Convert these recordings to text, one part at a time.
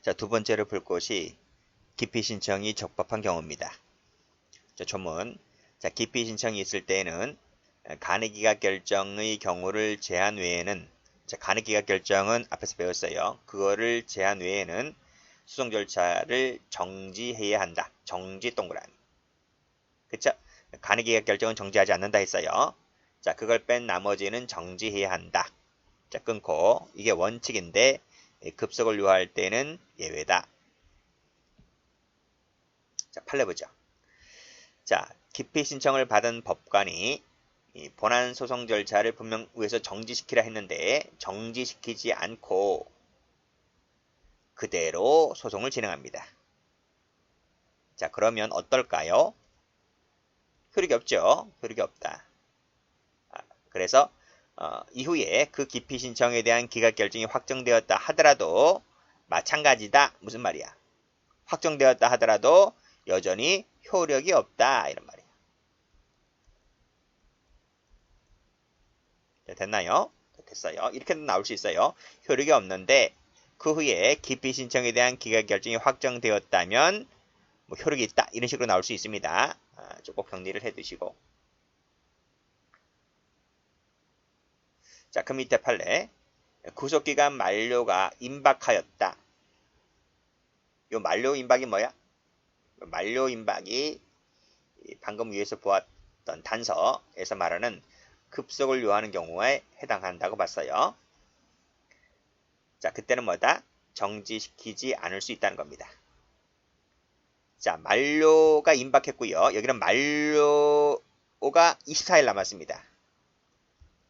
자, 두 번째로 볼 것이 기피 신청이 적법한 경우입니다. 자, 조문. 자, 기피 신청이 있을 때에는 간이기각 결정의 경우를 제한 외에는, 자, 간이기각 결정은 앞에서 배웠어요. 그거를 제한 외에는 소송 절차를 정지해야 한다. 정지 동그라미. 그쵸? 간이기각 결정은 정지하지 않는다 했어요. 자, 그걸 뺀 나머지는 정지해야 한다. 자, 끊고. 이게 원칙인데 급속을 요할 때는 예외다. 자, 판례 보죠. 자, 기피 신청을 받은 법관이 이 본안 소송 절차를 분명 위에서 정지시키라 했는데 정지시키지 않고 그대로 소송을 진행합니다. 자, 그러면 어떨까요? 효력이 없죠. 효력이 없다. 그래서 이후에 그 기피 신청에 대한 기각 결정이 확정되었다 하더라도 마찬가지다. 무슨 말이야? 확정되었다 하더라도 여전히 효력이 없다. 이런 말이에요. 됐나요? 됐어요. 이렇게도 나올 수 있어요. 효력이 없는데 그 후에 기피 신청에 대한 기각 결정이 확정되었다면 뭐 효력이 있다. 이런 식으로 나올 수 있습니다. 꼭 정리를 해두시고. 자, 그 밑에 판례. 구속기간 만료가 임박하였다. 요 만료 임박이 뭐야? 만료 임박이 방금 위에서 보았던 단서에서 말하는 급속을 요하는 경우에 해당한다고 봤어요. 자, 그때는 뭐다? 정지시키지 않을 수 있다는 겁니다. 자, 만료가 임박했고요. 여기는 만료가 24일 남았습니다.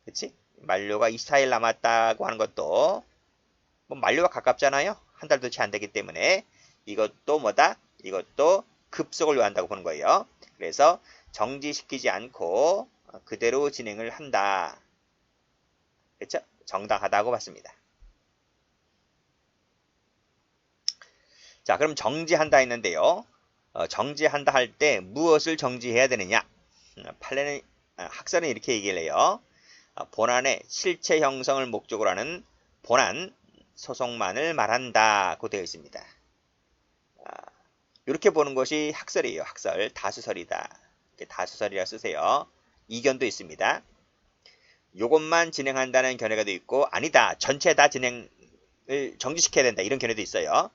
그치? 만료가 24일 남았다고 하는 것도 뭐 만료가 가깝잖아요. 한 달도 채 안 되기 때문에 이것도 뭐다? 이것도 급속을 요한다고 보는 거예요. 그래서 정지시키지 않고 그대로 진행을 한다. 그렇죠? 정당하다고 봤습니다. 자, 그럼 정지한다 했는데요. 정지한다 할 때 무엇을 정지해야 되느냐? 판례는 학설은 이렇게 얘기를 해요. 본안의 실체 형성을 목적으로 하는 본안 소송만을 말한다고 되어 있습니다. 이렇게 보는 것이 학설이에요. 학설. 다수설이다. 다수설이라 쓰세요. 이견도 있습니다. 요것만 진행한다는 견해가 있고 아니다. 전체 다 진행을 정지시켜야 된다. 이런 견해도 있어요.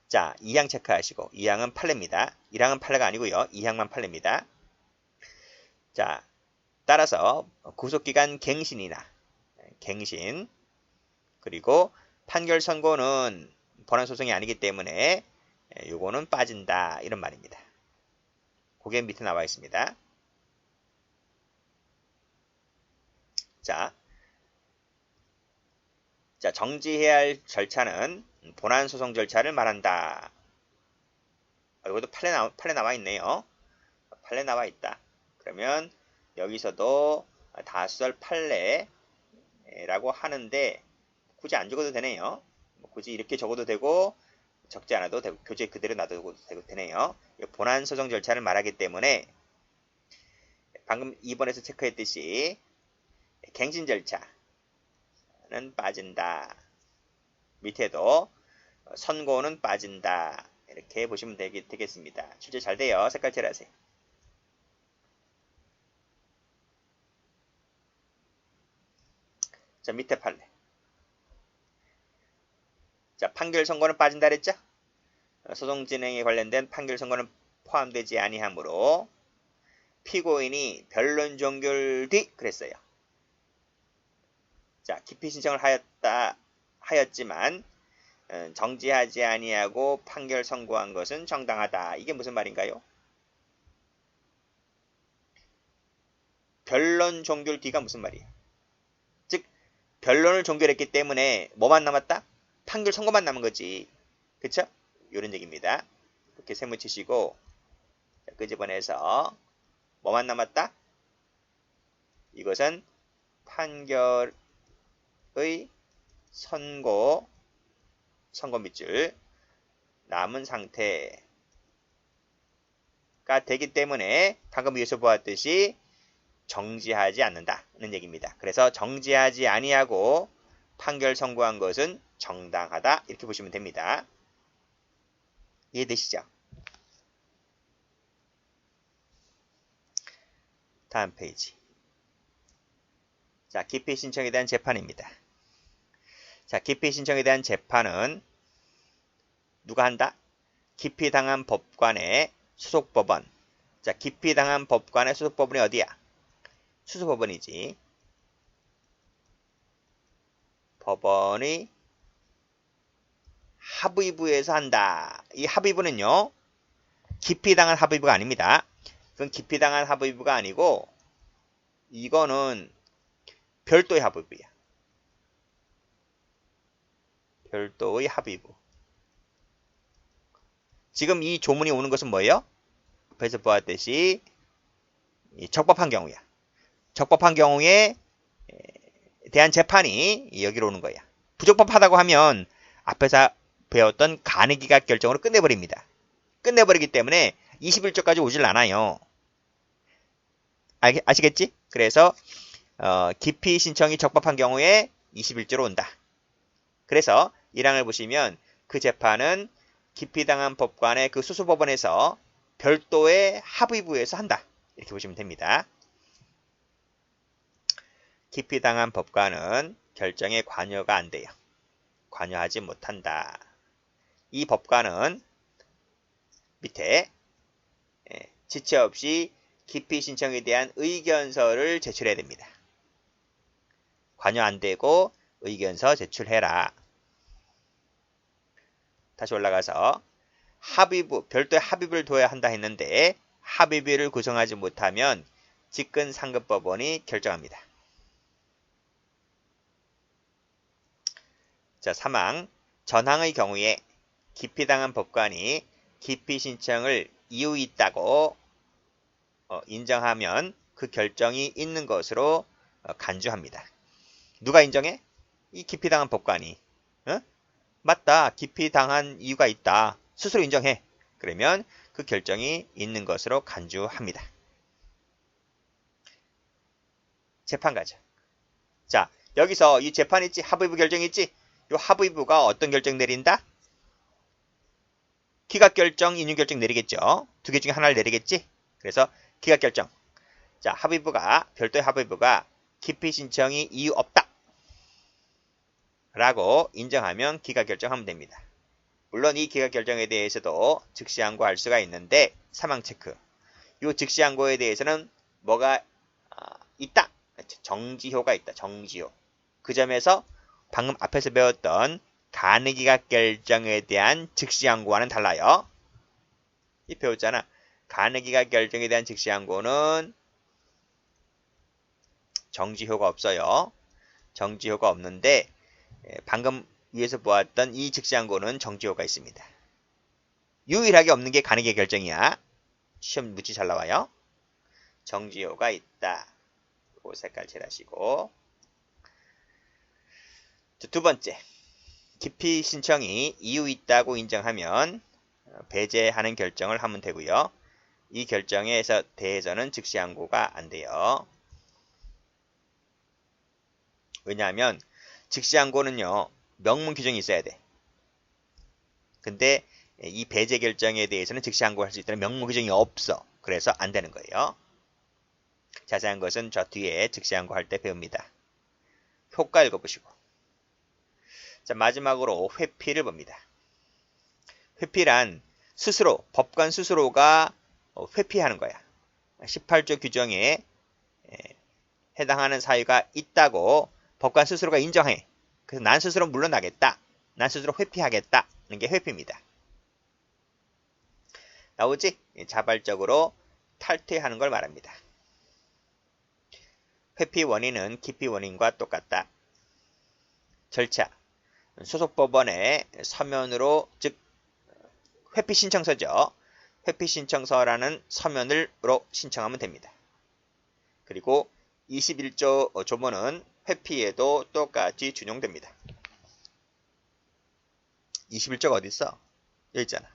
자, 2항 체크하시고 2항은 판례입니다. 1항은 판례가 아니고요. 2항만 판례입니다. 자, 따라서 구속기간 갱신이나 갱신 그리고 판결 선고는 본안소송이 아니기 때문에 요거는 빠진다. 이런 말입니다. 그게 밑에 나와 있습니다. 자, 정지해야 할 절차는 본안소송 절차를 말한다. 이것도 판례 나와 있네요. 판례 나와 있다. 그러면 여기서도 다수설 판례라고 하는데 굳이 안 적어도 되네요. 굳이 이렇게 적어도 되고 적지 않아도 되고 교재 그대로 놔둬도 되네요. 본안 소송 절차를 말하기 때문에 방금 2번에서 체크했듯이 갱신 절차는 빠진다. 밑에도 선고는 빠진다. 이렇게 보시면 되겠습니다. 출제 잘 돼요. 색깔 칠하세요. 자, 밑에 판례. 자, 판결 선고는 빠진다 그랬죠? 소송 진행에 관련된 판결 선고는 포함되지 아니하므로 피고인이 변론 종결 뒤 그랬어요. 자, 기피 신청을 하였지만 정지하지 아니하고 판결 선고한 것은 정당하다. 이게 무슨 말인가요? 변론 종결 뒤가 무슨 말이에요? 즉 변론을 종결했기 때문에 뭐만 남았다? 판결 선고만 남은 거지. 그쵸? 이런 얘기입니다. 이렇게 세모 치시고 끄집어내서 뭐만 남았다? 이것은 판결의 선고 밑줄 남은 상태가 되기 때문에 방금 위에서 보았듯이 정지하지 않는다는 얘기입니다. 그래서 정지하지 아니하고 판결 선고한 것은 정당하다 이렇게 보시면 됩니다. 이해되시죠? 다음 페이지. 자, 기피 신청에 대한 재판입니다. 자, 기피 신청에 대한 재판은 누가 한다? 기피당한 법관의 소속법원. 자, 기피당한 법관의 소속법원이 어디야? 수수법원이지. 법원이 합의부에서 한다. 이 합의부는요, 기피당한 합의부가 아닙니다. 그건 기피당한 합의부가 아니고, 이거는 별도의 합의부야. 별도의 합의부. 지금 이 조문이 오는 것은 뭐예요? 앞에서 보았듯이 적법한 경우야. 적법한 경우에 대한 재판이 여기로 오는 거야. 부적법하다고 하면 앞에서 배웠던 간이기각 결정으로 끝내버립니다. 끝내버리기 때문에 21조까지 오질 않아요. 아시겠지? 그래서 기피 신청이 적법한 경우에 21조로 온다. 그래서 1항을 보시면 그 재판은 기피당한 법관의 그 수수법원에서 별도의 합의부에서 한다. 이렇게 보시면 됩니다. 기피당한 법관은 결정에 관여가 안 돼요. 관여하지 못한다. 이 법관은 밑에 지체 없이 기피 신청에 대한 의견서를 제출해야 됩니다. 관여 안 되고 의견서 제출해라. 다시 올라가서 합의부, 별도의 합의부를 둬야 한다 했는데 합의부를 구성하지 못하면 직근상급법원이 결정합니다. 자, 3항 전항의 경우에 기피당한 법관이 기피 신청을 이유 있다고 인정하면 그 결정이 있는 것으로 간주합니다. 누가 인정해? 이 기피당한 법관이. 맞다. 기피당한 이유가 있다. 스스로 인정해. 그러면 그 결정이 있는 것으로 간주합니다. 재판 가자. 자, 여기서 이 재판 있지? 합의부 결정 있지? 이 합의부가 어떤 결정 내린다? 기각결정, 인용결정 내리겠죠. 두 개 중에 하나를 내리겠지? 그래서 기각결정. 자, 합의부가, 별도의 합의부가 기피 신청이 이유 없다. 라고 인정하면 기각결정하면 됩니다. 물론 이 기각결정에 대해서도 즉시항고할 수가 있는데 사망체크. 이 즉시항고에 대해서는 뭐가 있다. 정지효가 있다. 정지효. 그 점에서 방금 앞에서 배웠던 간이기각 결정에 대한 즉시항고와는 달라요. 이 배웠잖아. 간이기각 결정에 대한 즉시항고는 정지효가 없어요. 정지효가 없는데 방금 위에서 보았던 이 즉시항고는 정지효가 있습니다. 유일하게 없는 게 간이기각 결정이야. 시험 무지 잘 나와요. 정지효가 있다. 그 색깔 칠하시고. 두 번째. 기피 신청이 이유 있다고 인정하면 배제하는 결정을 하면 되고요. 이 결정에 대해서는 즉시항고가 안 돼요. 왜냐하면 즉시항고는요. 명문 규정이 있어야 돼. 근데 이 배제 결정에 대해서는 즉시항고할 수 있다는 명문 규정이 없어. 그래서 안 되는 거예요. 자세한 것은 저 뒤에 즉시항고할 때 배웁니다. 효과 읽어보시고. 자, 마지막으로 회피를 봅니다. 회피란 스스로, 법관 스스로가 회피하는 거야. 18조 규정에 해당하는 사유가 있다고 법관 스스로가 인정해. 그래서 난 스스로 물러나겠다. 난 스스로 회피하겠다. 하는 게 회피입니다. 나오지? 자발적으로 탈퇴하는 걸 말합니다. 회피 원인은 기피 원인과 똑같다. 절차. 소속법원의 서면으로, 즉 회피 신청서죠. 회피 신청서라는 서면으로 신청하면 됩니다. 그리고 21조 조문은 회피에도 똑같이 준용됩니다. 21조가 어디 있어? 여기 있잖아.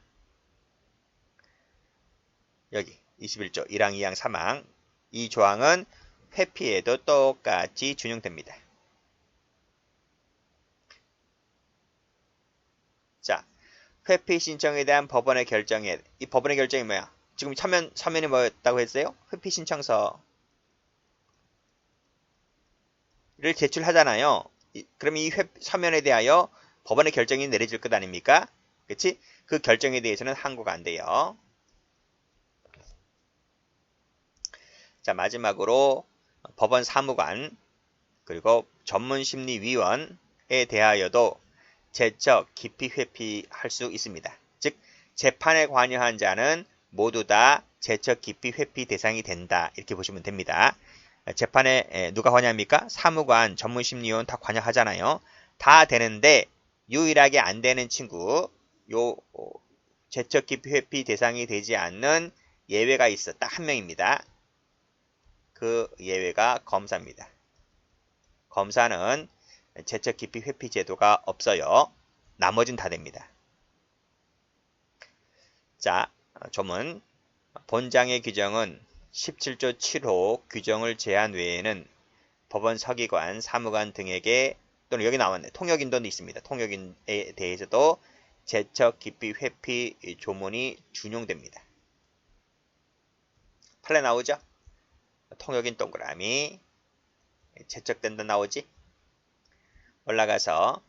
여기 21조 1항, 2항, 3항 이 조항은 회피에도 똑같이 준용됩니다. 자, 회피 신청에 대한 법원의 결정에 이 법원의 결정이 뭐야? 지금 서면이 뭐였다고 했어요? 회피 신청서를 제출하잖아요. 그럼 이 서면에 대하여 법원의 결정이 내려질 것 아닙니까? 그치? 그 결정에 대해서는 항고가 안 돼요. 자, 마지막으로 법원 사무관 그리고 전문심리위원에 대하여도 제척, 기피, 회피할 수 있습니다. 즉, 재판에 관여한 자는 모두 다 제척, 기피, 회피 대상이 된다. 이렇게 보시면 됩니다. 재판에 누가 관여합니까? 사무관, 전문심리위원 다 관여하잖아요. 다 되는데 유일하게 안 되는 친구, 요 제척, 기피, 회피 대상이 되지 않는 예외가 있어. 딱 한 명입니다. 그 예외가 검사입니다. 검사는 제척, 기피, 회피 제도가 없어요. 나머진 다 됩니다. 자, 조문. 본장의 규정은 17조 7호 규정을 제한 외에는 법원 서기관, 사무관 등에게 또는 여기 나왔네. 통역인도도 있습니다. 통역인에 대해서도 제척, 기피, 회피 조문이 준용됩니다. 판례 나오죠? 통역인 동그라미 제척된다 나오지? 올라가서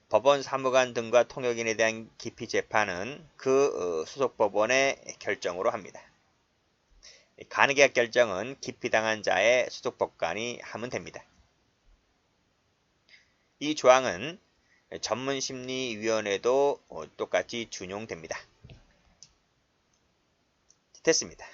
법원 사무관 등과 통역인에 대한 기피 재판은 그 소속 법원의 결정으로 합니다. 간이계약 결정은 기피당한 자의 소속 법관이 하면 됩니다. 이 조항은 전문심리위원회도 똑같이 준용됩니다. 됐습니다.